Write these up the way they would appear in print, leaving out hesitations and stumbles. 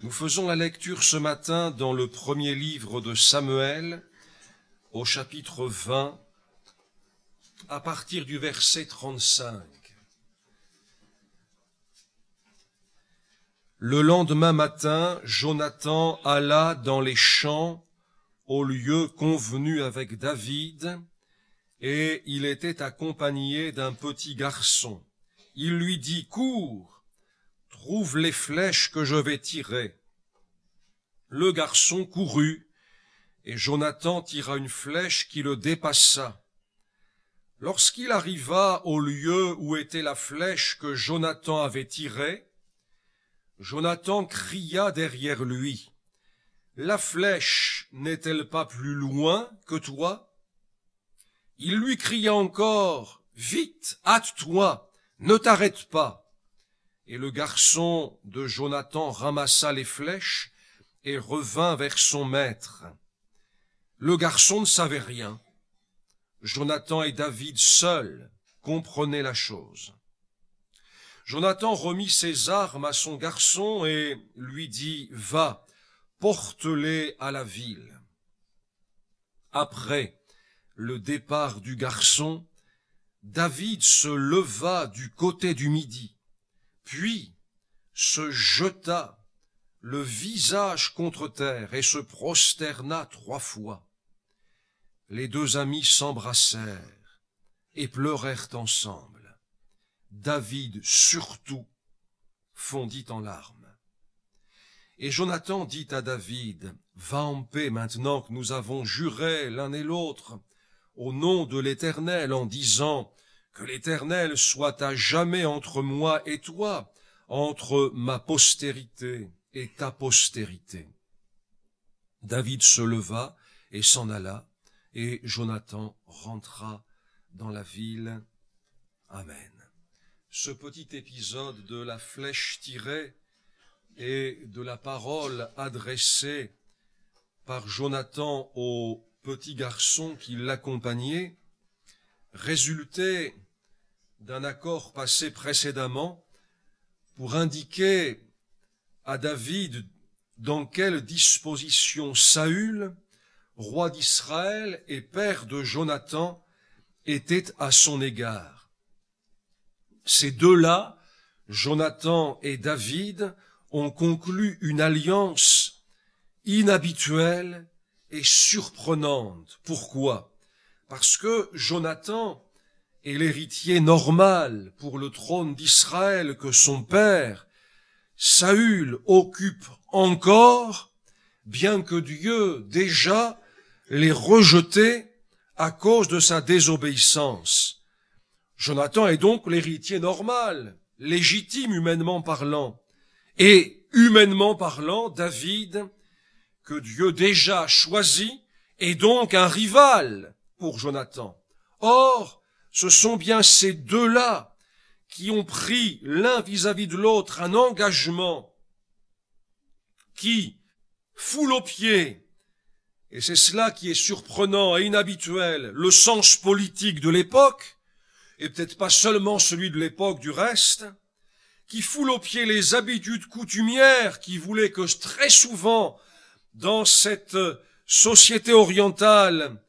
Nous faisons la lecture ce matin dans le premier livre de Samuel, au chapitre 20, à partir du verset 35. Le lendemain matin, Jonathan alla dans les champs au lieu convenu avec David, et il était accompagné d'un petit garçon. Il lui dit, « Cours, trouve les flèches que je vais tirer. » Le garçon courut, et Jonathan tira une flèche qui le dépassa. Lorsqu'il arriva au lieu où était la flèche que Jonathan avait tirée, Jonathan cria derrière lui, « La flèche n'est-elle pas plus loin que toi ?» Il lui cria encore, « Vite, hâte-toi, ne t'arrête pas. » Et le garçon de Jonathan ramassa les flèches et revint vers son maître. Le garçon ne savait rien. Jonathan et David seuls comprenaient la chose. Jonathan remit ses armes à son garçon et lui dit, « Va, porte-les à la ville. » Après le départ du garçon, David se leva du côté du midi, puis se jeta le visage contre terre et se prosterna 3 fois. Les 2 amis s'embrassèrent et pleurèrent ensemble. David, surtout, fondit en larmes. Et Jonathan dit à David, « Va en paix maintenant que nous avons juré l'un et l'autre au nom de l'Éternel en disant que l'Éternel soit à jamais entre moi et toi, entre ma postérité et ta postérité. » David se leva et s'en alla, et Jonathan rentra dans la ville. Amen. Ce petit épisode de la flèche tirée et de la parole adressée par Jonathan au petit garçon qui l'accompagnait résultait d'un accord passé précédemment pour indiquer à David dans quelle disposition Saül, roi d'Israël et père de Jonathan, était à son égard. Ces 2-là, Jonathan et David, ont conclu une alliance inhabituelle et surprenante. Pourquoi? Parce que Jonathan est l'héritier normal pour le trône d'Israël que son père, Saül, occupe encore, bien que Dieu déjà l'ait rejeté à cause de sa désobéissance. Jonathan est donc l'héritier normal, légitime humainement parlant. Et humainement parlant, David, que Dieu déjà choisi, est donc un rival pour Jonathan. Or, ce sont bien ces 2-là qui ont pris l'un vis-à-vis de l'autre un engagement qui foule aux pieds, et c'est cela qui est surprenant et inhabituel, le sens politique de l'époque, et peut-être pas seulement celui de l'époque du reste, qui foule aux pieds les habitudes coutumières qui voulaient que très souvent, dans cette société orientale,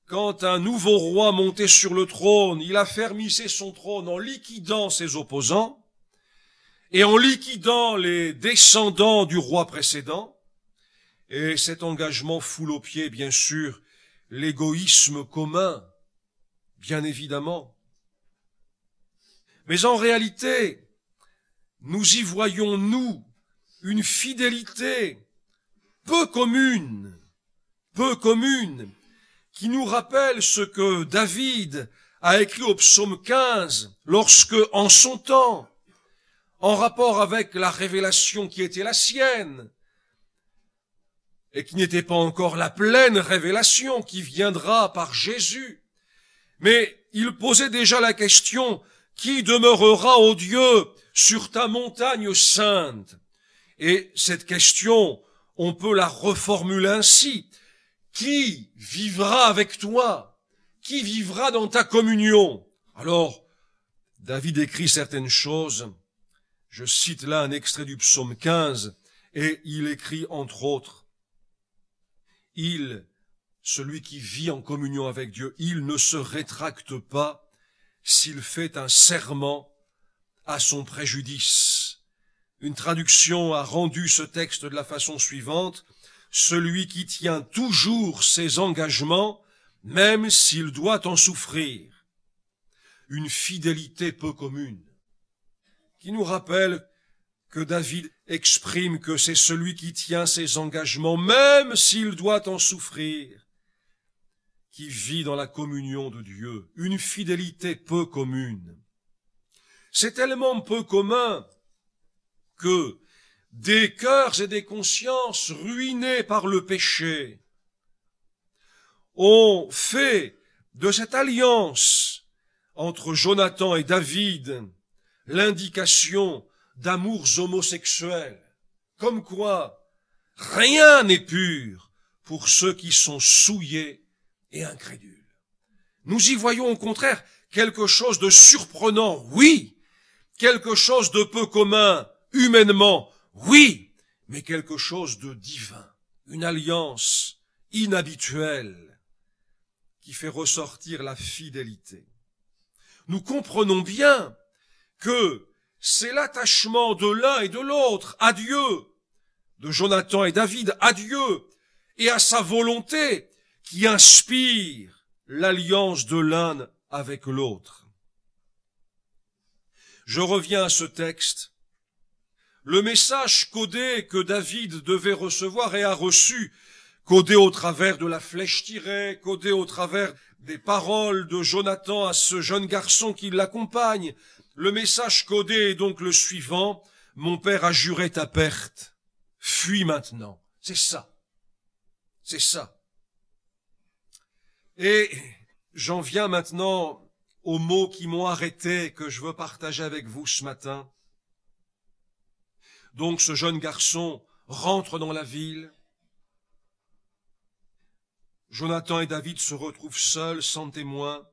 quand un nouveau roi montait sur le trône, il affermissait son trône en liquidant ses opposants et en liquidant les descendants du roi précédent. Et cet engagement foule aux pieds, bien sûr, l'égoïsme commun, bien évidemment. Mais en réalité, nous y voyons, nous, une fidélité peu commune, qui nous rappelle ce que David a écrit au psaume 15, lorsque, en son temps, en rapport avec la révélation qui était la sienne, et qui n'était pas encore la pleine révélation qui viendra par Jésus, mais il posait déjà la question, « Qui demeurera, ô Dieu, sur ta montagne sainte ?» Et cette question, on peut la reformuler ainsi. Qui vivra avec toi? Qui vivra dans ta communion? Alors, David écrit certaines choses. Je cite là un extrait du psaume 15. Et il écrit entre autres, celui qui vit en communion avec Dieu, il ne se rétracte pas s'il fait un serment à son préjudice. Une traduction a rendu ce texte de la façon suivante: celui qui tient toujours ses engagements, même s'il doit en souffrir. Une fidélité peu commune, qui nous rappelle que David exprime que c'est celui qui tient ses engagements, même s'il doit en souffrir, qui vit dans la communion de Dieu. Une fidélité peu commune. C'est tellement peu commun que des cœurs et des consciences ruinés par le péché ont fait de cette alliance entre Jonathan et David l'indication d'amours homosexuels, comme quoi rien n'est pur pour ceux qui sont souillés et incrédules. Nous y voyons au contraire quelque chose de surprenant, oui, quelque chose de peu commun humainement, oui, mais quelque chose de divin, une alliance inhabituelle qui fait ressortir la fidélité. Nous comprenons bien que c'est l'attachement de l'un et de l'autre à Dieu, de Jonathan et David à Dieu et à sa volonté qui inspire l'alliance de l'un avec l'autre. Je reviens à ce texte. Le message codé que David devait recevoir et a reçu, codé au travers de la flèche tirée, codé au travers des paroles de Jonathan à ce jeune garçon qui l'accompagne, le message codé est donc le suivant: mon père a juré ta perte, fuis maintenant. C'est ça. C'est ça. Et j'en viens maintenant aux mots qui m'ont arrêté, que je veux partager avec vous ce matin. Donc ce jeune garçon rentre dans la ville. Jonathan et David se retrouvent seuls, sans témoin.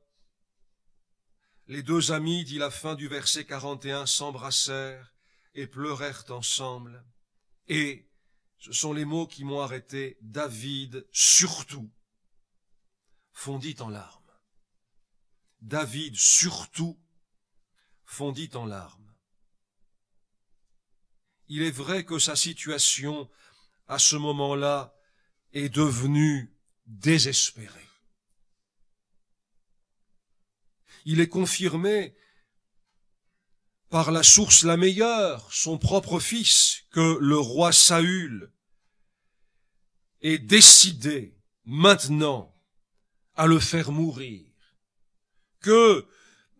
Les deux amis, dit la fin du verset 41, s'embrassèrent et pleurèrent ensemble. Et, ce sont les mots qui m'ont arrêté, David surtout fondit en larmes. David surtout fondit en larmes. Il est vrai que sa situation, à ce moment-là, est devenue désespérée. Il est confirmé par la source la meilleure, son propre fils, que le roi Saül est décidé maintenant à le faire mourir, que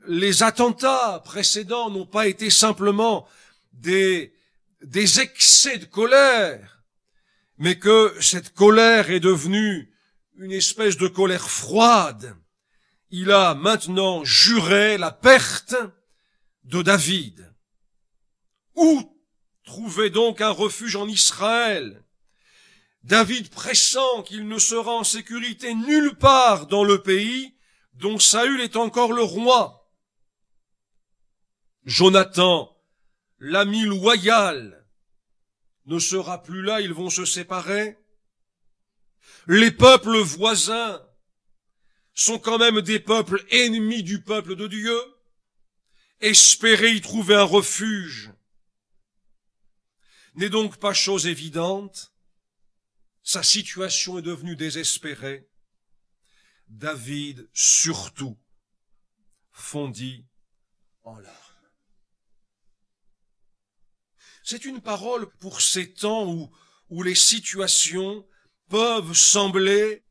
les attentats précédents n'ont pas été simplement des excès de colère, mais que cette colère est devenue une espèce de colère froide. Il a maintenant juré la perte de David. Où trouver donc un refuge en Israël? David pressent qu'il ne sera en sécurité nulle part dans le pays dont Saül est encore le roi. Jonathan, l'ami loyal, ne sera plus là, ils vont se séparer. Les peuples voisins sont quand même des peuples ennemis du peuple de Dieu. Espérer y trouver un refuge n'est donc pas chose évidente. Sa situation est devenue désespérée. David, surtout, fondit en larmes. C'est une parole pour ces temps où les situations peuvent sembler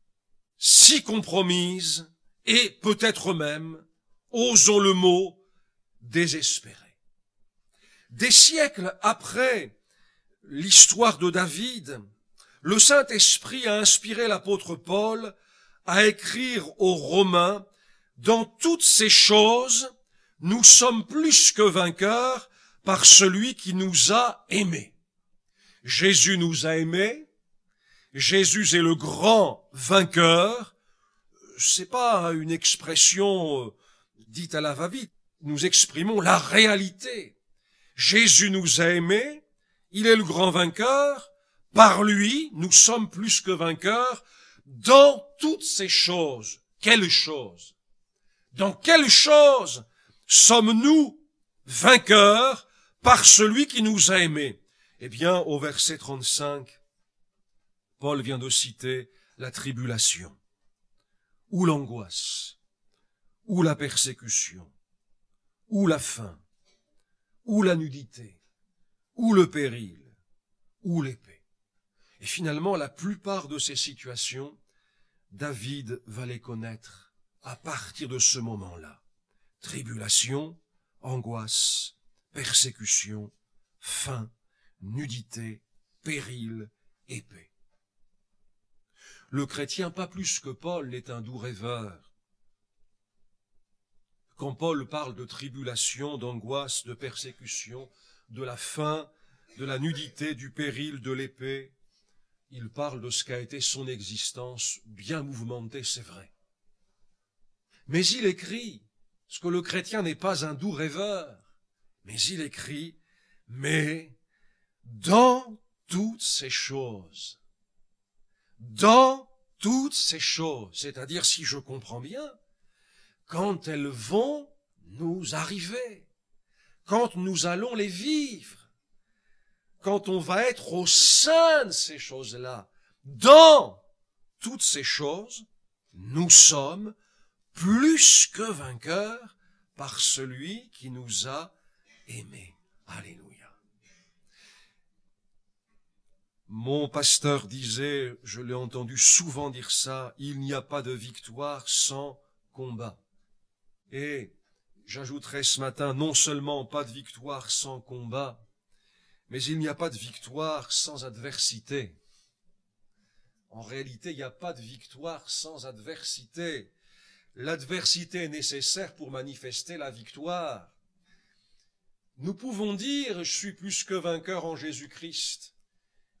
si compromises et peut-être même, osons le mot, désespérées. Des siècles après l'histoire de David, le Saint-Esprit a inspiré l'apôtre Paul à écrire aux Romains: dans toutes ces choses, nous sommes plus que vainqueurs par celui qui nous a aimés. Jésus nous a aimés. Jésus est le grand vainqueur. C'est pas une expression dite à la va-vite. Nous exprimons la réalité. Jésus nous a aimés. Il est le grand vainqueur. Par lui, nous sommes plus que vainqueurs dans toutes ces choses. Quelles choses? Dans quelles choses sommes-nous vainqueurs par celui qui nous a aimés? Eh bien, au verset 35, Paul vient de citer la tribulation, ou l'angoisse, ou la persécution, ou la faim, ou la nudité, ou le péril, ou l'épée. Et finalement, la plupart de ces situations, David va les connaître à partir de ce moment-là. Tribulation, angoisse, persécution, faim, nudité, péril, épée. Le chrétien, pas plus que Paul, n'est un doux rêveur. Quand Paul parle de tribulation, d'angoisse, de persécution, de la faim, de la nudité, du péril, de l'épée, il parle de ce qu'a été son existence, bien mouvementée, c'est vrai. Mais il écrit, parce que le chrétien n'est pas un doux rêveur, mais il écrit, mais dans toutes ces choses, c'est-à-dire, si je comprends bien, quand elles vont nous arriver, quand nous allons les vivre, quand on va être au sein de ces choses-là, dans toutes ces choses, nous sommes plus que vainqueurs par celui qui nous a aimés. Alléluia. Mon pasteur disait, je l'ai entendu souvent dire ça, il n'y a pas de victoire sans combat. Et j'ajouterai ce matin, non seulement pas de victoire sans combat, mais il n'y a pas de victoire sans adversité. En réalité, il n'y a pas de victoire sans adversité. L'adversité est nécessaire pour manifester la victoire. Nous pouvons dire, je suis plus que vainqueur en Jésus-Christ.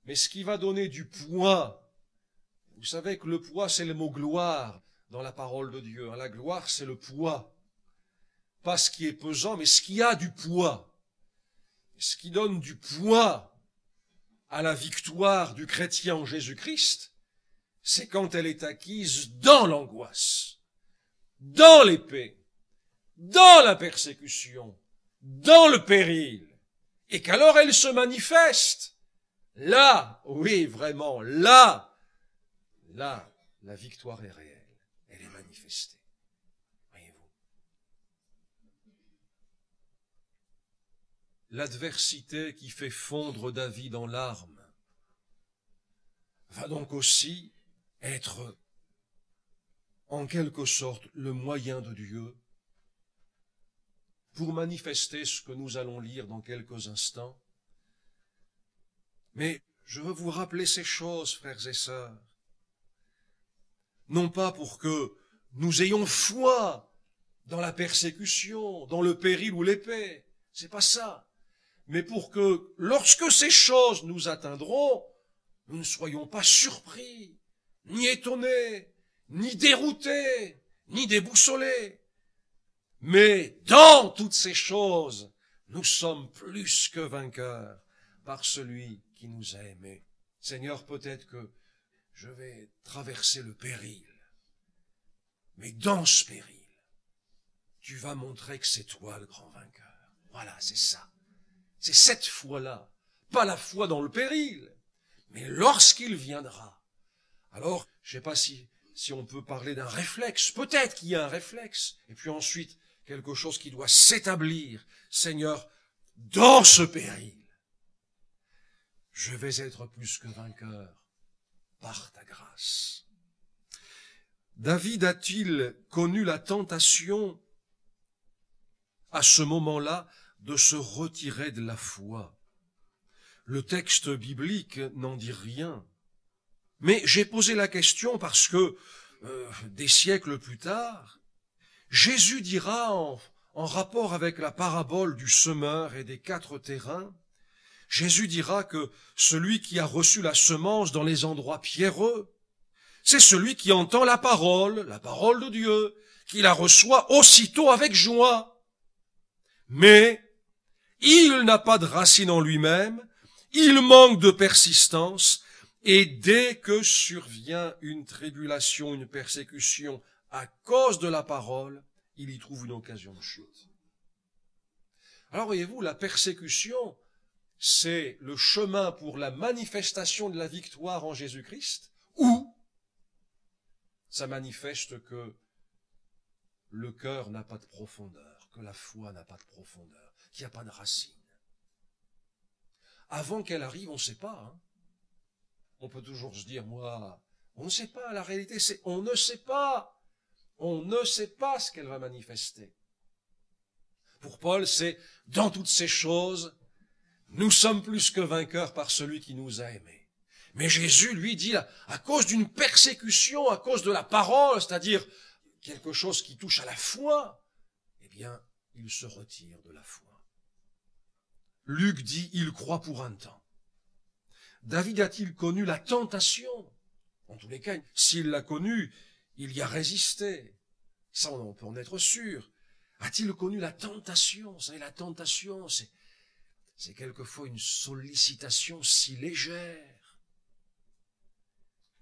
Mais ce qui va donner du poids, vous savez que le poids, c'est le mot gloire dans la parole de Dieu. La gloire, c'est le poids. Pas ce qui est pesant, mais ce qui a du poids. Ce qui donne du poids à la victoire du chrétien en Jésus-Christ, c'est quand elle est acquise dans l'angoisse, dans l'épée, dans la persécution, dans le péril, et qu'alors elle se manifeste. Là, oui, vraiment, là, la victoire est réelle, elle est manifestée. Voyez-vous. L'adversité qui fait fondre David en larmes va donc aussi être en quelque sorte le moyen de Dieu pour manifester ce que nous allons lire dans quelques instants. Mais je veux vous rappeler ces choses, frères et sœurs, non pas pour que nous ayons foi dans la persécution, dans le péril ou l'épée, c'est pas ça, mais pour que lorsque ces choses nous atteindront, nous ne soyons pas surpris, ni étonnés, ni déroutés, ni déboussolés. Mais dans toutes ces choses, nous sommes plus que vainqueurs par celui qui nous a aimés. Seigneur, peut-être que je vais traverser le péril, mais dans ce péril, tu vas montrer que c'est toi le grand vainqueur. Voilà, c'est ça. C'est cette foi-là, pas la foi dans le péril, mais lorsqu'il viendra. Alors, je ne sais pas si on peut parler d'un réflexe, peut-être qu'il y a un réflexe, et puis ensuite, quelque chose qui doit s'établir. Seigneur, dans ce péril, je vais être plus que vainqueur par ta grâce. David a-t-il connu la tentation à ce moment-là de se retirer de la foi? Le texte biblique n'en dit rien. Mais j'ai posé la question parce que des siècles plus tard, Jésus dira en rapport avec la parabole du semeur et des 4 terrains, Jésus dira que celui qui a reçu la semence dans les endroits pierreux, c'est celui qui entend la parole de Dieu, qui la reçoit aussitôt avec joie. Mais il n'a pas de racine en lui-même, il manque de persistance, et dès que survient une tribulation, une persécution à cause de la parole, il y trouve une occasion de chute. Alors voyez-vous, la persécution, c'est le chemin pour la manifestation de la victoire en Jésus-Christ, ou ça manifeste que le cœur n'a pas de profondeur, que la foi n'a pas de profondeur, qu'il n'y a pas de racine. Avant qu'elle arrive, on ne sait pas. On peut toujours se dire, moi, on ne sait pas, la réalité c'est, on ne sait pas. On ne sait pas ce qu'elle va manifester. Pour Paul, c'est, dans toutes ces choses, nous sommes plus que vainqueurs par celui qui nous a aimés. Mais Jésus, lui, dit, à cause d'une persécution, à cause de la parole, c'est-à-dire quelque chose qui touche à la foi, eh bien, il se retire de la foi. Luc dit, il croit pour un temps. David a-t-il connu la tentation? En tous les cas, s'il l'a connu, il y a résisté. Ça, on peut en être sûr. A-t-il connu la tentation? Vous savez, la tentation, c'est quelquefois une sollicitation si légère,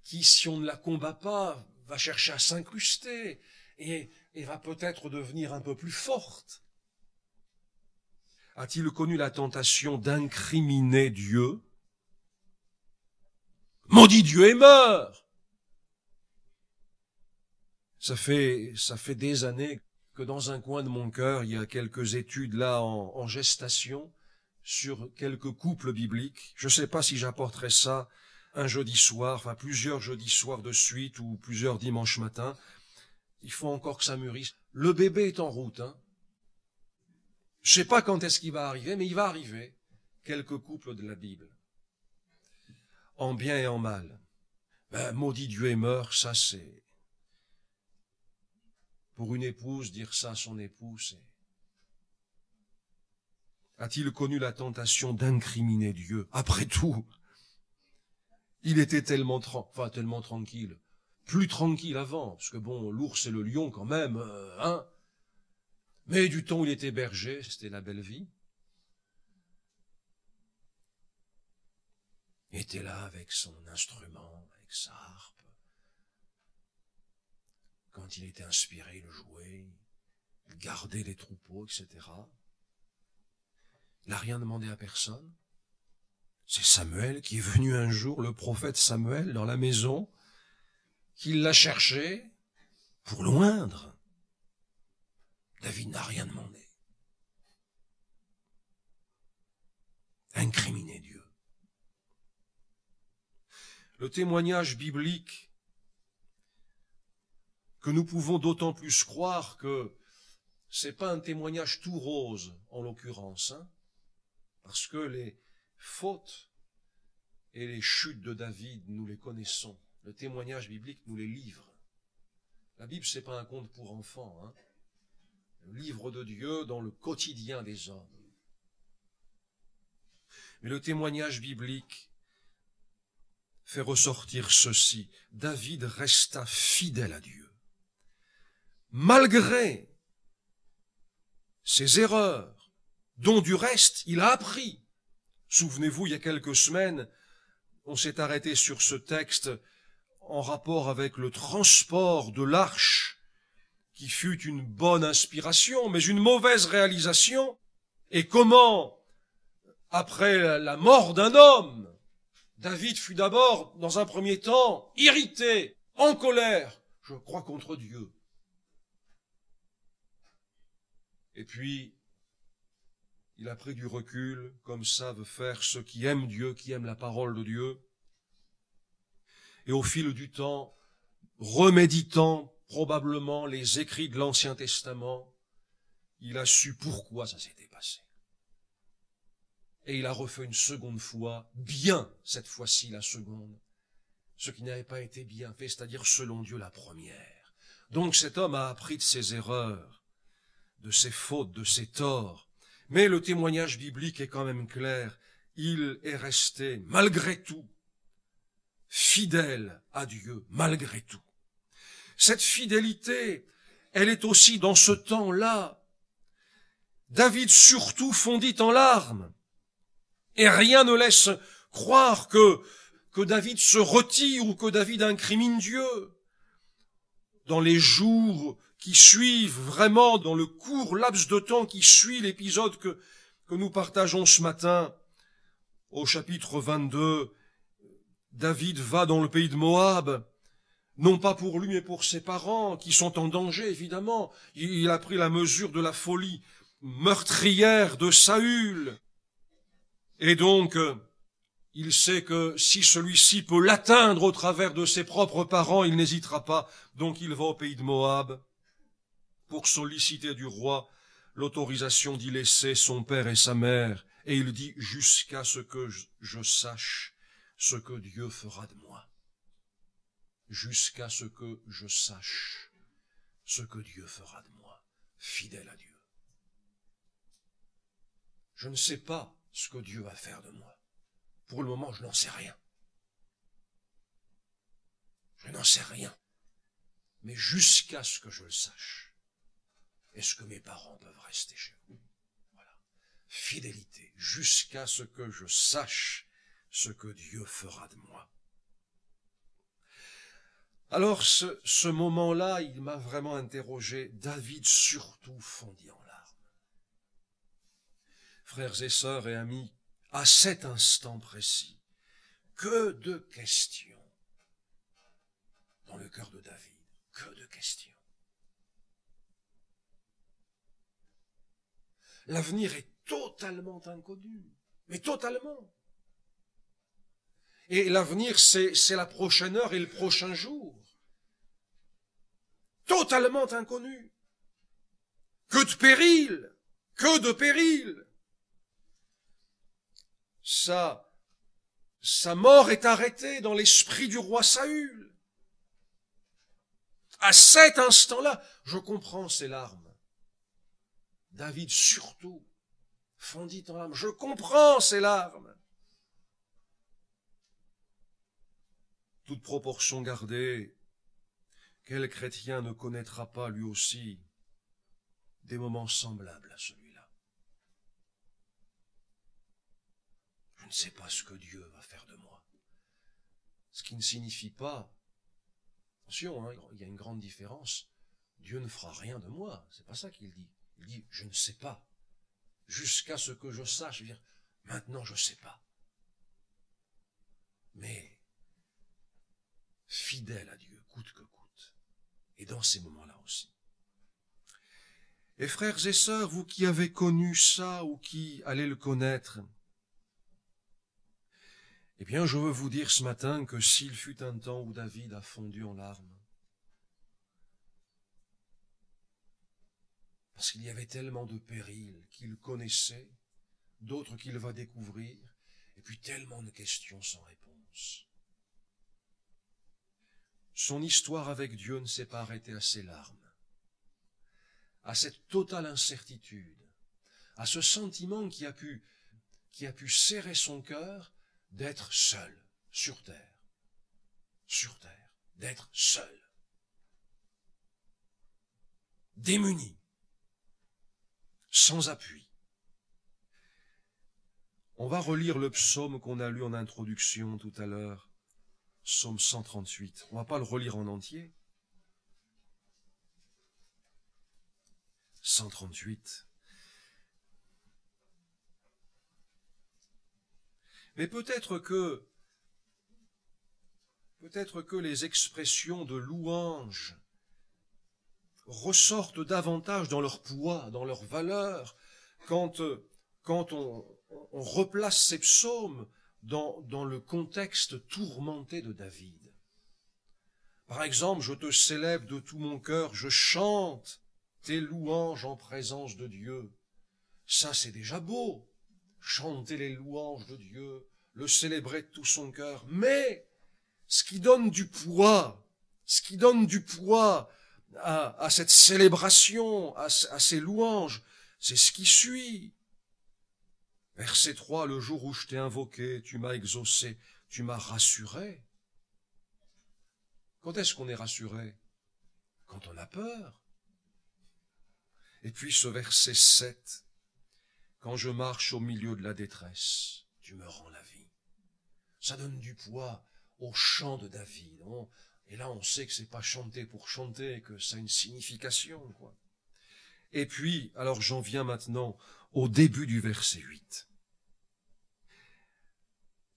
qui, si on ne la combat pas, va chercher à s'incruster et va peut-être devenir un peu plus forte. A-t-il connu la tentation d'incriminer Dieu? Maudit Dieu et meurt! Ça fait des années que dans un coin de mon cœur, il y a quelques études là en gestation sur quelques couples bibliques. Je ne sais pas si j'apporterai ça un jeudi soir, enfin plusieurs jeudis soirs de suite ou plusieurs dimanches matins. Il faut encore que ça mûrisse. Le bébé est en route, Je ne sais pas quand est-ce qu'il va arriver, mais il va arriver. Quelques couples de la Bible. En bien et en mal. Maudit Dieu et meurt, ça c'est... Pour une épouse, dire ça à son époux, c'est... A-t-il connu la tentation d'incriminer Dieu? Après tout, il était tellement tranquille. Plus tranquille avant, parce que bon, l'ours et le lion quand même, Mais du temps où il était berger, c'était la belle vie. Il était là avec son instrument, avec sa harpe. Quand il était inspiré, il jouait, il gardait les troupeaux, etc. Il n'a rien demandé à personne. C'est Samuel qui est venu un jour, le prophète Samuel, dans la maison, qui l'a cherché pour l'oindre. David n'a rien demandé. Incriminer Dieu. Le témoignage biblique que nous pouvons d'autant plus croire que c'est pas un témoignage tout rose, en l'occurrence, parce que les fautes et les chutes de David, nous les connaissons. Le témoignage biblique nous les livre. La Bible, c'est pas un conte pour enfants, Le livre de Dieu dans le quotidien des hommes. Mais le témoignage biblique fait ressortir ceci. David resta fidèle à Dieu. Malgré ses erreurs, dont du reste il a appris. Souvenez-vous, il y a quelques semaines, on s'est arrêté sur ce texte en rapport avec le transport de l'arche, qui fut une bonne inspiration, mais une mauvaise réalisation, et comment, après la mort d'un homme, David fut d'abord, dans un premier temps, irrité, en colère, je crois contre Dieu. Et puis, il a pris du recul, comme savent faire ceux qui aiment Dieu, qui aiment la parole de Dieu. Et au fil du temps, reméditant probablement les écrits de l'Ancien Testament, il a su pourquoi ça s'était passé. Et il a refait une seconde fois, bien cette fois-ci la seconde, ce qui n'avait pas été bien fait, c'est-à-dire selon Dieu la première. Donc cet homme a appris de ses erreurs, de ses fautes, de ses torts. Mais le témoignage biblique est quand même clair. Il est resté, malgré tout, fidèle à Dieu, malgré tout. Cette fidélité, elle est aussi dans ce temps-là. David surtout fondit en larmes. Et rien ne laisse croire que David se retire ou que David incrimine Dieu. Dans les jours qui suivent, vraiment dans le court laps de temps qui suit l'épisode que nous partageons ce matin, au chapitre 22, David va dans le pays de Moab, non pas pour lui mais pour ses parents, qui sont en danger évidemment. Il a pris la mesure de la folie meurtrière de Saül. Et donc, il sait que si celui-ci peut l'atteindre au travers de ses propres parents, il n'hésitera pas. Donc il va au pays de Moab pour solliciter du roi l'autorisation d'y laisser son père et sa mère. Et il dit, jusqu'à ce que je sache ce que Dieu fera de moi. Jusqu'à ce que je sache ce que Dieu fera de moi, fidèle à Dieu. Je ne sais pas ce que Dieu va faire de moi. Pour le moment, je n'en sais rien. Je n'en sais rien. Mais jusqu'à ce que je le sache, est-ce que mes parents peuvent rester chez vous? Voilà. Fidélité, jusqu'à ce que je sache ce que Dieu fera de moi. Alors, ce moment-là, il m'a vraiment interrogé. David surtout fondit en larmes. Frères et sœurs et amis, à cet instant précis, que de questions dans le cœur de David, que de questions. L'avenir est totalement inconnu, mais totalement. Et l'avenir, c'est la prochaine heure et le prochain jour. Totalement inconnu. Que de péril, que de péril. Sa mort est arrêtée dans l'esprit du roi Saül. À cet instant-là, je comprends ses larmes. David surtout fondit en larmes. Je comprends ses larmes. Toute proportion gardée, quel chrétien ne connaîtra pas lui aussi des moments semblables à celui-là? Je ne sais pas ce que Dieu va faire de moi. Ce qui ne signifie pas, attention, il y a une grande différence, Dieu ne fera rien de moi, c'est pas ça qu'il dit. Il dit, je ne sais pas, jusqu'à ce que je sache, maintenant je ne sais pas. Mais, fidèle à Dieu, coûte que coûte, et dans ces moments-là aussi. Et frères et sœurs, vous qui avez connu ça ou qui allez le connaître, eh bien, je veux vous dire ce matin que s'il fut un temps où David a fondu en larmes, parce qu'il y avait tellement de périls qu'il connaissait, d'autres qu'il va découvrir, et puis tellement de questions sans réponse. Son histoire avec Dieu ne s'est pas arrêtée à ses larmes, à cette totale incertitude, à ce sentiment qui a pu serrer son cœur d'être seul sur terre, d'être seul, démuni, sans appui. On va relire le psaume qu'on a lu en introduction tout à l'heure, psaume 138. On ne va pas le relire en entier. 138. Mais peut-être que les expressions de louange ressortent davantage dans leur poids, dans leur valeur, quand on replace ces psaumes dans le contexte tourmenté de David. Par exemple, je te célèbre de tout mon cœur, je chante tes louanges en présence de Dieu. Ça, c'est déjà beau. Chanter les louanges de Dieu, le célébrer de tout son cœur. Mais ce qui donne du poids à cette célébration, à ces louanges, c'est ce qui suit. Verset 3, le jour où je t'ai invoqué, tu m'as exaucé, tu m'as rassuré. Quand est-ce qu'on est rassuré? Quand on a peur. Et puis ce verset 7, quand je marche au milieu de la détresse, tu me rends la vie. Ça donne du poids au chant de David. Et là, on sait que c'est pas chanter pour chanter, que ça a une signification, quoi. Et puis, alors j'en viens maintenant au début du verset 8.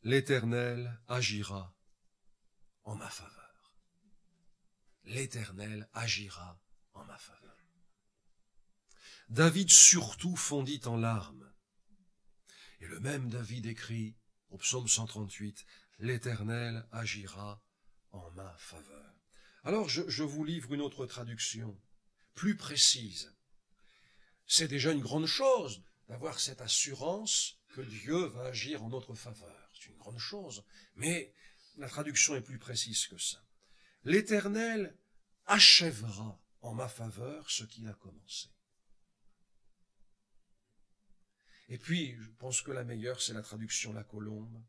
L'Éternel agira en ma faveur. L'Éternel agira en ma faveur. David surtout fondit en larmes. Et le même David écrit au psaume 138, l'Éternel agira en ma faveur. Alors je vous livre une autre traduction, plus précise. C'est déjà une grande chose d'avoir cette assurance que Dieu va agir en notre faveur. C'est une grande chose, mais la traduction est plus précise que ça. L'Éternel achèvera en ma faveur ce qu'il a commencé. Et puis, je pense que la meilleure, c'est la traduction La Colombe.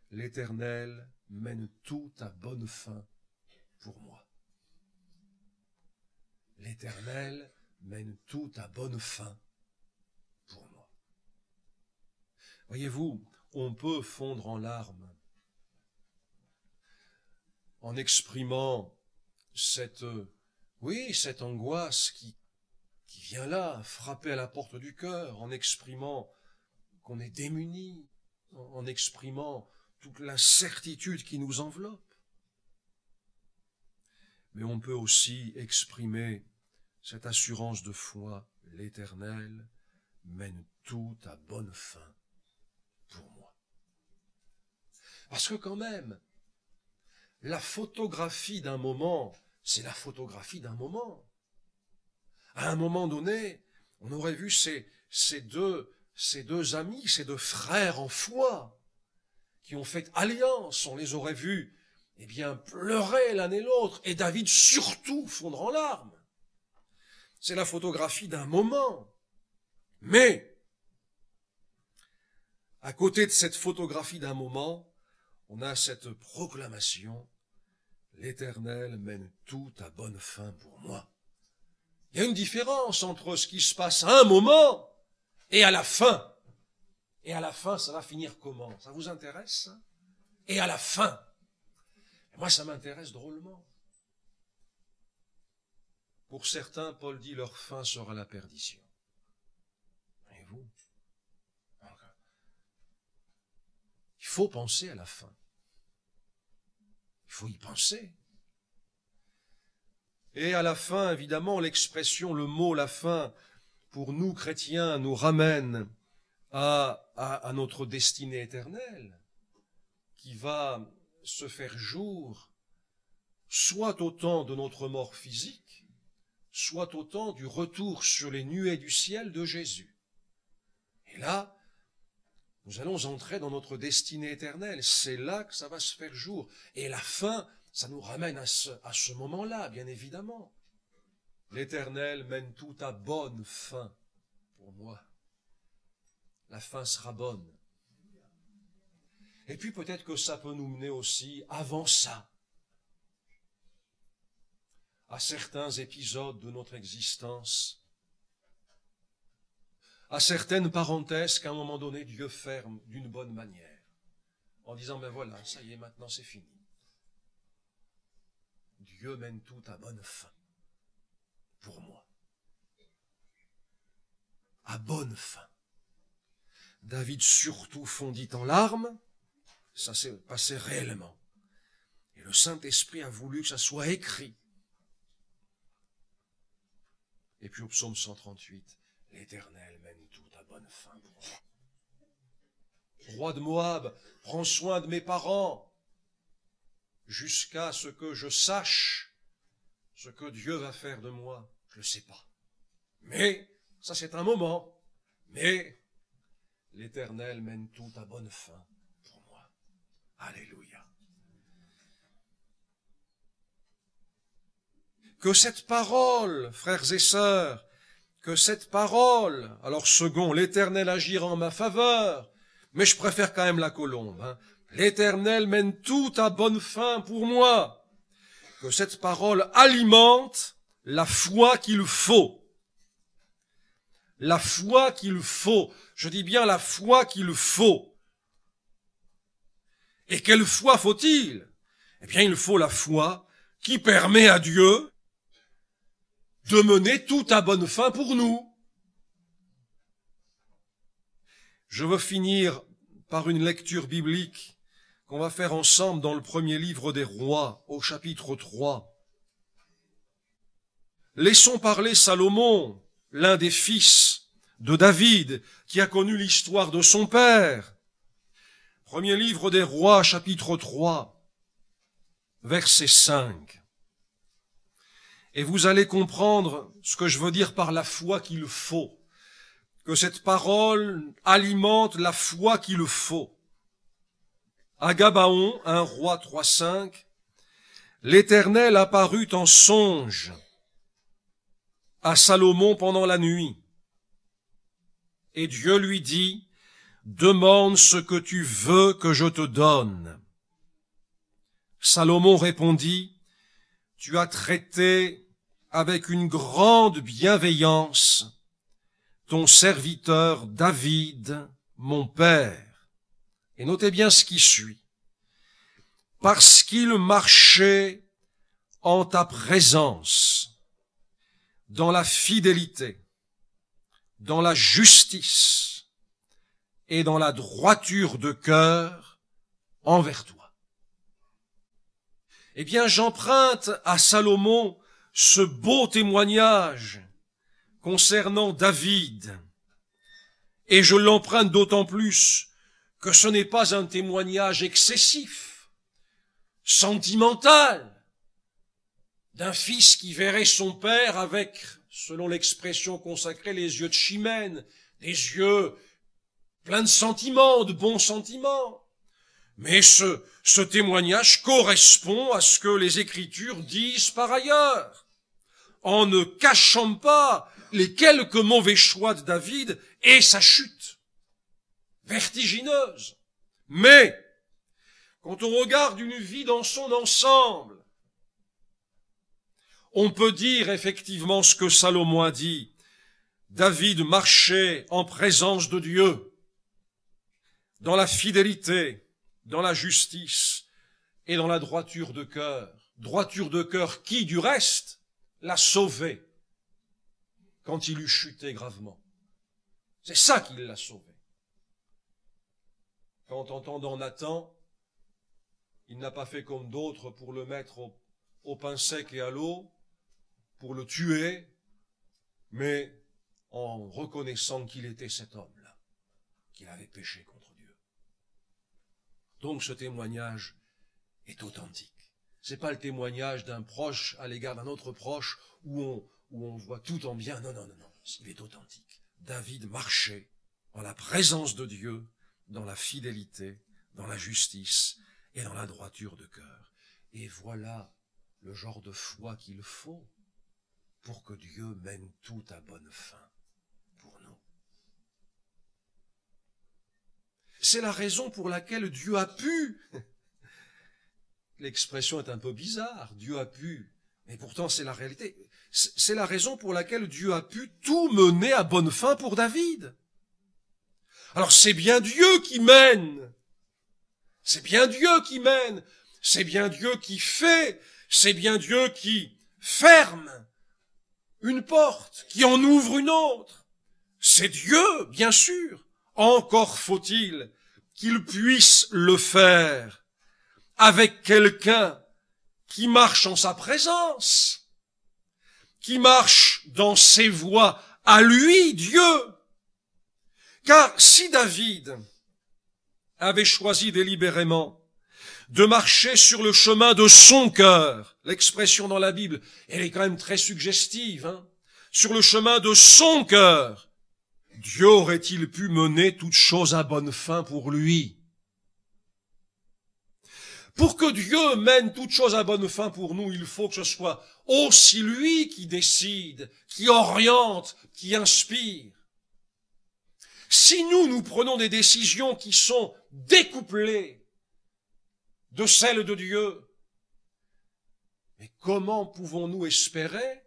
L'Éternel mène tout à bonne fin pour moi. L'Éternel mène tout à bonne fin pour moi. Voyez-vous, on peut fondre en larmes en exprimant cette angoisse qui vient là, frapper à la porte du cœur, en exprimant qu'on est démuni, en exprimant toute l'incertitude qui nous enveloppe. Mais on peut aussi exprimer cette assurance de foi, l'Éternel mène tout à bonne fin pour moi. Parce que quand même, la photographie d'un moment, c'est la photographie d'un moment. À un moment donné, on aurait vu ces deux amis, ces deux frères en foi, qui ont fait alliance, on les aurait vus, pleurer l'un et l'autre, et David surtout fondre en larmes. C'est la photographie d'un moment. Mais, à côté de cette photographie d'un moment, on a cette proclamation, l'Éternel mène tout à bonne fin pour moi. Il y a une différence entre ce qui se passe à un moment et à la fin. Et à la fin, ça va finir comment? Ça vous intéresse, ça? Et à la fin. Et moi, ça m'intéresse drôlement. Pour certains, Paul dit, leur fin sera la perdition. Et vous? Il faut penser à la fin. Il faut y penser. Et à la fin, évidemment, l'expression, le mot, la fin, pour nous, chrétiens, nous ramène à notre destinée éternelle, qui va se faire jour, soit au temps de notre mort physique, soit au temps du retour sur les nuées du ciel de Jésus. Et là, nous allons entrer dans notre destinée éternelle. C'est là que ça va se faire jour. Et la fin, ça nous ramène à ce moment-là, bien évidemment. L'Éternel mène tout à bonne fin pour moi. La fin sera bonne. Et puis peut-être que ça peut nous mener aussi, avant ça, à certains épisodes de notre existence, à certaines parenthèses qu'à un moment donné, Dieu ferme d'une bonne manière, en disant, ben voilà, ça y est, maintenant c'est fini. Dieu mène tout à bonne fin, pour moi. À bonne fin. David surtout fondit en larmes, ça s'est passé réellement. Et le Saint-Esprit a voulu que ça soit écrit. Et puis au psaume 138, l'Éternel mène tout à bonne fin pour moi. Roi de Moab, prends soin de mes parents, jusqu'à ce que je sache ce que Dieu va faire de moi. Je ne sais pas. Mais, ça c'est un moment. Mais, l'Éternel mène tout à bonne fin pour moi. Alléluia. Que cette parole, frères et sœurs, que cette parole, alors second, l'Éternel agira en ma faveur, mais je préfère quand même la colombe, hein. L'Éternel mène tout à bonne fin pour moi. Que cette parole alimente la foi qu'il faut. la foi qu'il faut. Je dis bien la foi qu'il faut. Et quelle foi faut-il? Eh bien, il faut la foi qui permet à Dieu de mener tout à bonne fin pour nous. Je veux finir par une lecture biblique qu'on va faire ensemble dans le premier livre des Rois, au chapitre 3. Laissons parler Salomon, l'un des fils de David, qui a connu l'histoire de son père. Premier livre des Rois, chapitre 3, verset 5. Et vous allez comprendre ce que je veux dire par la foi qu'il faut, que cette parole alimente la foi qu'il faut. À Gabaon, 1 Roi 3, 5, l'Éternel apparut en songe à Salomon pendant la nuit. Et Dieu lui dit, demande ce que tu veux que je te donne. Salomon répondit, tu as traité avec une grande bienveillance ton serviteur David, mon père. Et notez bien ce qui suit. Parce qu'il marchait en ta présence, dans la fidélité, dans la justice et dans la droiture de cœur envers toi. Eh bien, j'emprunte à Salomon ce beau témoignage concernant David, et je l'emprunte d'autant plus que ce n'est pas un témoignage excessif, sentimental, d'un fils qui verrait son père avec, selon l'expression consacrée, les yeux de chimène, des yeux pleins de sentiments, de bons sentiments. Mais ce témoignage correspond à ce que les Écritures disent par ailleurs, en ne cachant pas les quelques mauvais choix de David et sa chute vertigineuse. Mais, quand on regarde une vie dans son ensemble, on peut dire effectivement ce que Salomon a dit. David marchait en présence de Dieu, dans la fidélité, dans la justice et dans la droiture de cœur. Droiture de cœur qui, du reste, l'a sauvé quand il eut chuté gravement. C'est ça qui l'a sauvé. Quand, entendant Nathan, il n'a pas fait comme d'autres pour le mettre au pain sec et à l'eau, pour le tuer, mais en reconnaissant qu'il était cet homme-là, qu'il avait péché contre Dieu. Donc ce témoignage est authentique. C'est pas le témoignage d'un proche à l'égard d'un autre proche où on voit tout en bien. Non, non, non, non. Il est authentique. David marchait en la présence de Dieu, dans la fidélité, dans la justice et dans la droiture de cœur. Et voilà le genre de foi qu'il faut pour que Dieu mène tout à bonne fin pour nous. C'est la raison pour laquelle Dieu a pu. L'expression est un peu bizarre, Dieu a pu, mais pourtant c'est la réalité. C'est la raison pour laquelle Dieu a pu tout mener à bonne fin pour David. Alors c'est bien Dieu qui mène, c'est bien Dieu qui mène, c'est bien Dieu qui fait, c'est bien Dieu qui ferme une porte, qui en ouvre une autre. C'est Dieu, bien sûr. Encore faut-il qu'il puisse le faire avec quelqu'un qui marche en sa présence, qui marche dans ses voies à lui, Dieu. Car si David avait choisi délibérément de marcher sur le chemin de son cœur, l'expression dans la Bible, elle est quand même très suggestive, sur le chemin de son cœur, Dieu aurait-il pu mener toute chose à bonne fin pour lui? Pour que Dieu mène toute chose à bonne fin pour nous, il faut que ce soit aussi lui qui décide, qui oriente, qui inspire. Si nous prenons des décisions qui sont découplées de celles de Dieu, mais comment pouvons-nous espérer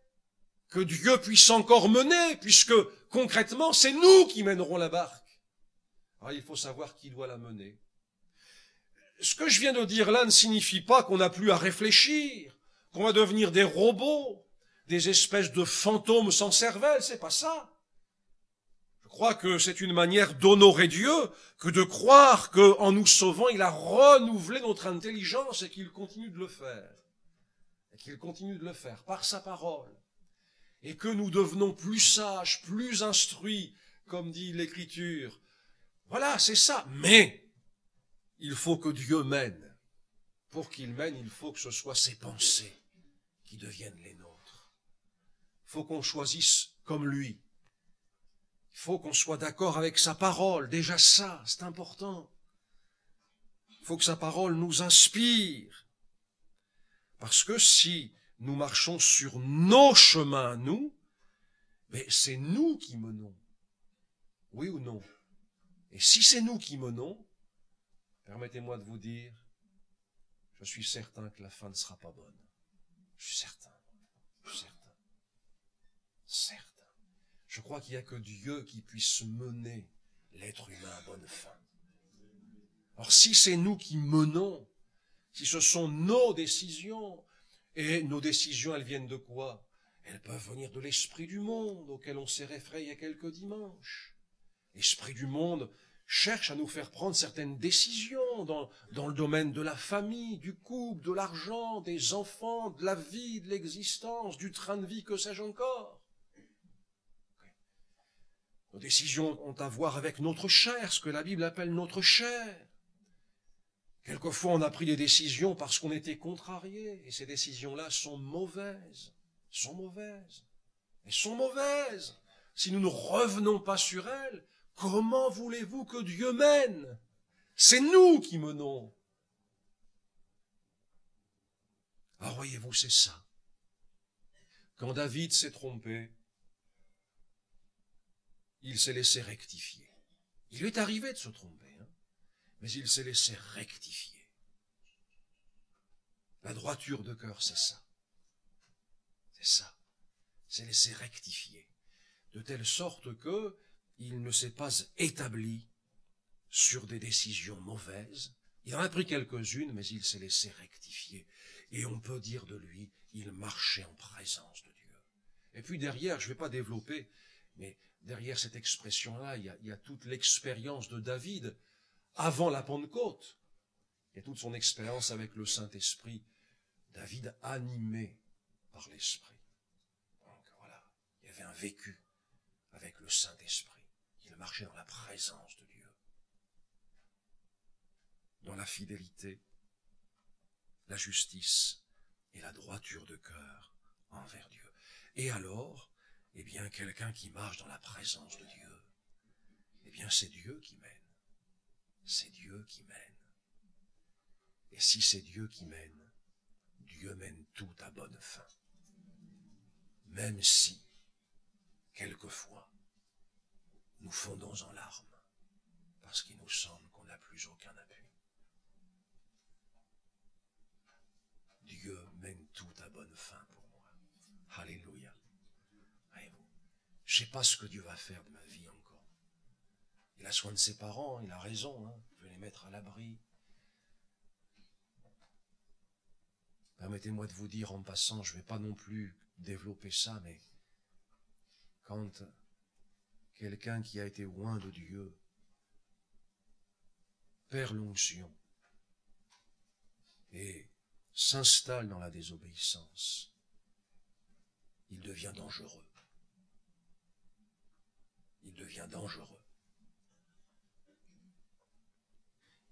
que Dieu puisse encore mener, puisque concrètement, c'est nous qui mènerons la barque. Alors, il faut savoir qui doit la mener. Ce que je viens de dire là ne signifie pas qu'on n'a plus à réfléchir, qu'on va devenir des robots, des espèces de fantômes sans cervelle, c'est pas ça. Je crois que c'est une manière d'honorer Dieu que de croire qu'en nous sauvant, il a renouvelé notre intelligence et qu'il continue de le faire. Et qu'il continue de le faire par sa parole. Et que nous devenons plus sages, plus instruits, comme dit l'Écriture. Voilà, c'est ça. Mais il faut que Dieu mène. Pour qu'il mène, il faut que ce soit ses pensées qui deviennent les nôtres. Il faut qu'on choisisse comme lui. Il faut qu'on soit d'accord avec sa parole. Déjà ça, c'est important. Il faut que sa parole nous inspire. Parce que si nous marchons sur nos chemins, nous, mais c'est nous qui menons. Oui ou non? Et si c'est nous qui menons, permettez-moi de vous dire, je suis certain que la fin ne sera pas bonne. Je suis certain. Certain. Je crois qu'il n'y a que Dieu qui puisse mener l'être humain à bonne fin. Alors si c'est nous qui menons, si ce sont nos décisions, et nos décisions, elles viennent de quoi? Elles peuvent venir de l'esprit du monde, auquel on s'est référé il y a quelques dimanches. L'esprit du monde cherche à nous faire prendre certaines décisions dans le domaine de la famille, du couple, de l'argent, des enfants, de la vie, de l'existence, du train de vie, que sais-je encore. Nos décisions ont à voir avec notre chair, ce que la Bible appelle notre chair. Quelquefois, on a pris des décisions parce qu'on était contrarié, et ces décisions-là sont mauvaises. Si nous ne revenons pas sur elles, comment voulez-vous que Dieu mène? C'est nous qui menons. Alors voyez-vous, c'est ça. Quand David s'est trompé, il s'est laissé rectifier. Il lui est arrivé de se tromper, mais il s'est laissé rectifier. La droiture de cœur, c'est ça. C'est laisser rectifier. De telle sorte que il ne s'est pas établi sur des décisions mauvaises. Il en a pris quelques-unes, mais il s'est laissé rectifier. Et on peut dire de lui, il marchait en présence de Dieu. Et puis derrière, je ne vais pas développer, mais derrière cette expression-là, il y a toute l'expérience de David avant la Pentecôte. Il y a toute son expérience avec le Saint-Esprit. David animé par l'Esprit. Donc voilà, il y avait un vécu avec le Saint-Esprit. Il marchait dans la présence de Dieu. Dans la fidélité, la justice et la droiture de cœur envers Dieu. Et alors, eh bien, quelqu'un qui marche dans la présence de Dieu, eh bien, c'est Dieu qui mène. C'est Dieu qui mène. Et si c'est Dieu qui mène, Dieu mène tout à bonne fin. Même si, quelquefois, nous fondons en larmes, parce qu'il nous semble qu'on n'a plus aucun appui. Dieu mène tout à bonne fin pour moi. Alléluia. Voyez-vous, je ne sais pas ce que Dieu va faire de ma vie encore. Il a soin de ses parents, il a raison, il veut les mettre à l'abri. Permettez-moi de vous dire en passant, je ne vais pas non plus développer ça, mais quand quelqu'un qui a été loin de Dieu perd l'onction et s'installe dans la désobéissance, il devient dangereux. Il devient dangereux.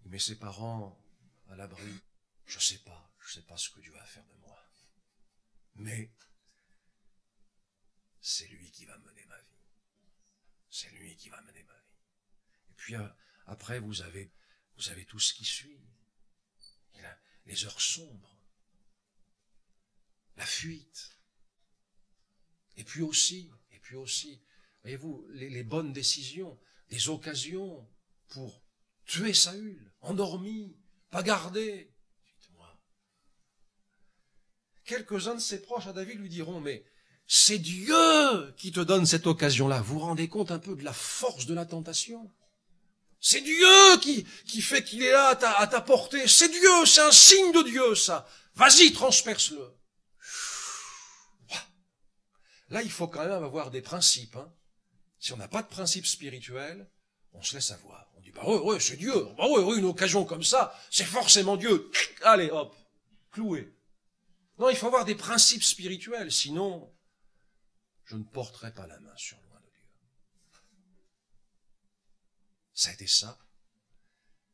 Il met ses parents à l'abri. Je sais pas ce que Dieu va faire de moi. Mais c'est lui qui va mener ma vie. C'est lui qui va mener ma vie. Et puis après, vous avez tout ce qui suit. Les heures sombres, la fuite. Et puis aussi, voyez-vous, les bonnes décisions, des occasions pour tuer Saül, endormi, pas gardé. Dites-moi. Quelques-uns de ses proches à David lui diront, mais C'est Dieu qui te donne cette occasion-là. Vous vous rendez compte un peu de la force de la tentation? C'est Dieu qui fait qu'il est là à ta portée. C'est Dieu, c'est un signe de Dieu, ça. Vas-y, transperce-le. Là, il faut quand même avoir des principes. Hein. Si on n'a pas de principes spirituels, on se laisse avoir. On dit, bah ouais, c'est Dieu. Bah ouais, une occasion comme ça, c'est forcément Dieu. Allez, hop, cloué. Non, il faut avoir des principes spirituels, sinon, je ne porterai pas la main sur loin de Dieu. Ça a été ça.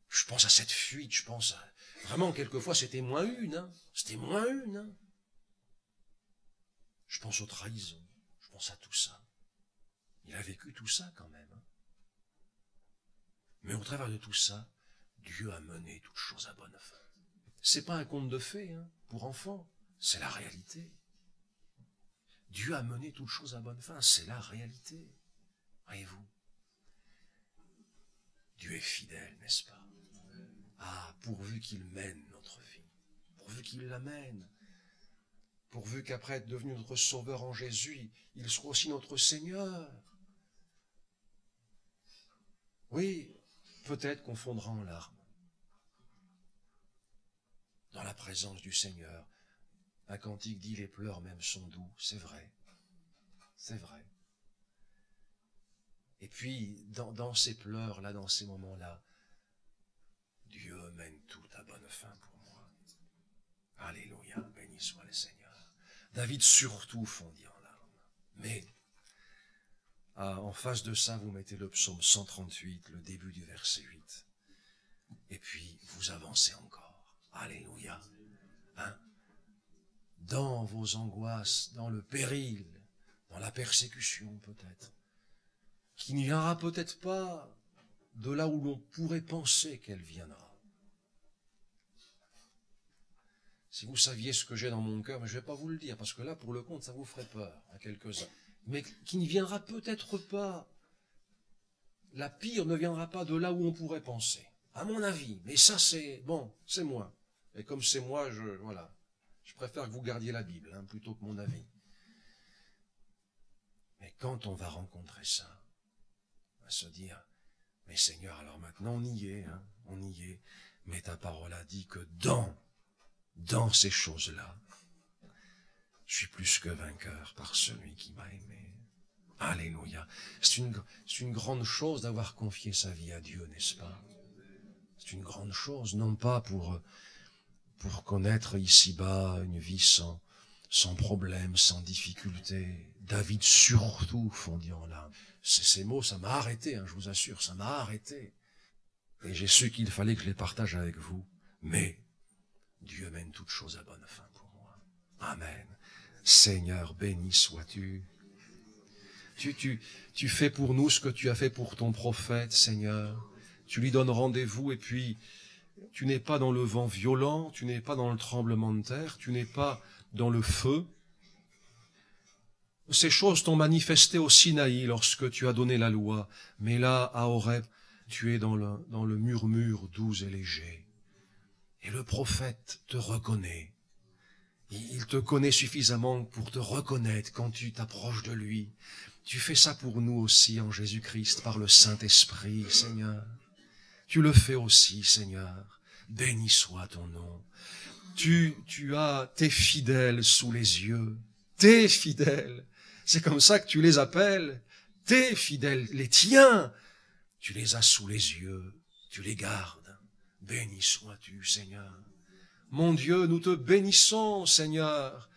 Je pense à cette fuite, je pense à... Vraiment, quelquefois, c'était moins une. Hein. C'était moins une. Hein. Je pense aux trahisons. Je pense à tout ça. Il a vécu tout ça quand même. Hein. Mais au travers de tout ça, Dieu a mené toutes choses à bonne fin. C'est pas un conte de fées hein, pour enfants. C'est la réalité. Dieu a mené toutes choses à bonne fin, c'est la réalité. Voyez-vous, Dieu est fidèle, n'est-ce pas? Ah, pourvu qu'il mène notre vie, pourvu qu'il la mène, pourvu qu'après être devenu notre Sauveur en Jésus, il soit aussi notre Seigneur. Oui, peut-être qu'on fondra en larmes dans la présence du Seigneur. Un cantique dit, les pleurs même sont doux, c'est vrai, c'est vrai. Et puis, dans ces pleurs-là, dans ces moments-là, Dieu mène tout à bonne fin pour moi. Alléluia, béni soit le Seigneur. David surtout fondit en larmes. Mais, en face de ça, vous mettez le psaume 138, le début du verset 8. Et puis, vous avancez encore. Alléluia. Hein? Dans vos angoisses, dans le péril, dans la persécution peut-être, qui ne viendra peut-être pas de là où l'on pourrait penser qu'elle viendra. Si vous saviez ce que j'ai dans mon cœur, mais je ne vais pas vous le dire, parce que là, pour le compte, ça vous ferait peur à quelques-uns, mais qui ne viendra peut-être pas, la pire ne viendra pas de là où on pourrait penser, à mon avis, mais ça c'est, bon, c'est moi, et comme c'est moi, voilà. Je préfère que vous gardiez la Bible, hein, plutôt que mon avis. Mais quand on va rencontrer ça, on va se dire, mais Seigneur, alors maintenant on y est, hein, on y est. Mais ta parole a dit que dans ces choses-là, je suis plus que vainqueur par celui qui m'a aimé. Alléluia. C'est une grande chose d'avoir confié sa vie à Dieu, n'est-ce pas? C'est une grande chose, non pas pour connaître ici-bas une vie sans problème, sans difficulté. David surtout fondit en larmes. Ces mots, ça m'a arrêté, hein, je vous assure, ça m'a arrêté. Et j'ai su qu'il fallait que je les partage avec vous. Mais Dieu mène toutes choses à bonne fin pour moi. Amen. Seigneur, béni sois-tu. Tu fais pour nous ce que tu as fait pour ton prophète, Seigneur. Tu lui donnes rendez-vous et puis tu n'es pas dans le vent violent, tu n'es pas dans le tremblement de terre, tu n'es pas dans le feu. Ces choses t'ont manifesté au Sinaï lorsque tu as donné la loi, mais là, à Horeb, tu es dans le murmure doux et léger. Et le prophète te reconnaît. Il te connaît suffisamment pour te reconnaître quand tu t'approches de lui. Tu fais ça pour nous aussi en Jésus-Christ, par le Saint-Esprit, Seigneur. Tu le fais aussi, Seigneur. Béni soit ton nom. Tu as tes fidèles sous les yeux. Tes fidèles. C'est comme ça que tu les appelles. Tes fidèles, les tiens. Tu les as sous les yeux. Tu les gardes. Béni sois-tu, Seigneur. Mon Dieu, nous te bénissons, Seigneur.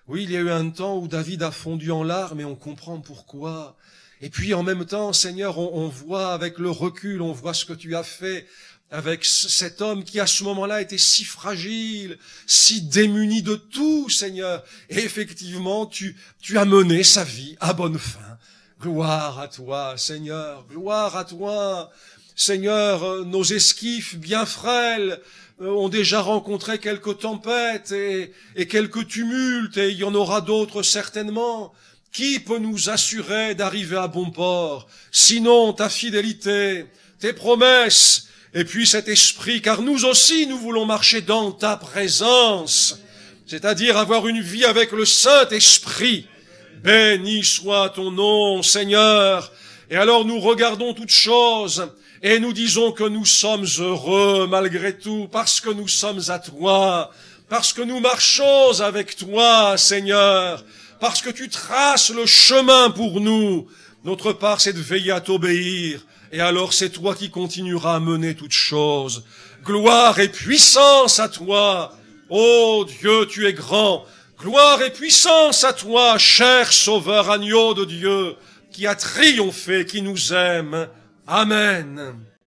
Oui, il y a eu un temps où David a fondu en larmes et on comprend pourquoi. Et puis en même temps, Seigneur, on voit avec le recul, on voit ce que tu as fait avec cet homme qui à ce moment-là était si fragile, si démuni de tout, Seigneur. Et effectivement, tu as mené sa vie à bonne fin. Gloire à toi, Seigneur, gloire à toi. Seigneur, nos esquifs bien frêles ont déjà rencontré quelques tempêtes et quelques tumultes, et il y en aura d'autres certainement. Qui peut nous assurer d'arriver à bon port? Sinon ta fidélité, tes promesses, et puis cet esprit, car nous aussi nous voulons marcher dans ta présence, c'est-à-dire avoir une vie avec le Saint-Esprit. Béni soit ton nom, Seigneur. Et alors nous regardons toutes choses et nous disons que nous sommes heureux malgré tout, parce que nous sommes à toi, parce que nous marchons avec toi, Seigneur, parce que tu traces le chemin pour nous. Notre part, c'est de veiller à t'obéir, et alors c'est toi qui continueras à mener toutes choses. Gloire et puissance à toi. Ô Dieu, tu es grand. Gloire et puissance à toi, cher Sauveur, agneau de Dieu, qui a triomphé, qui nous aime. Amen.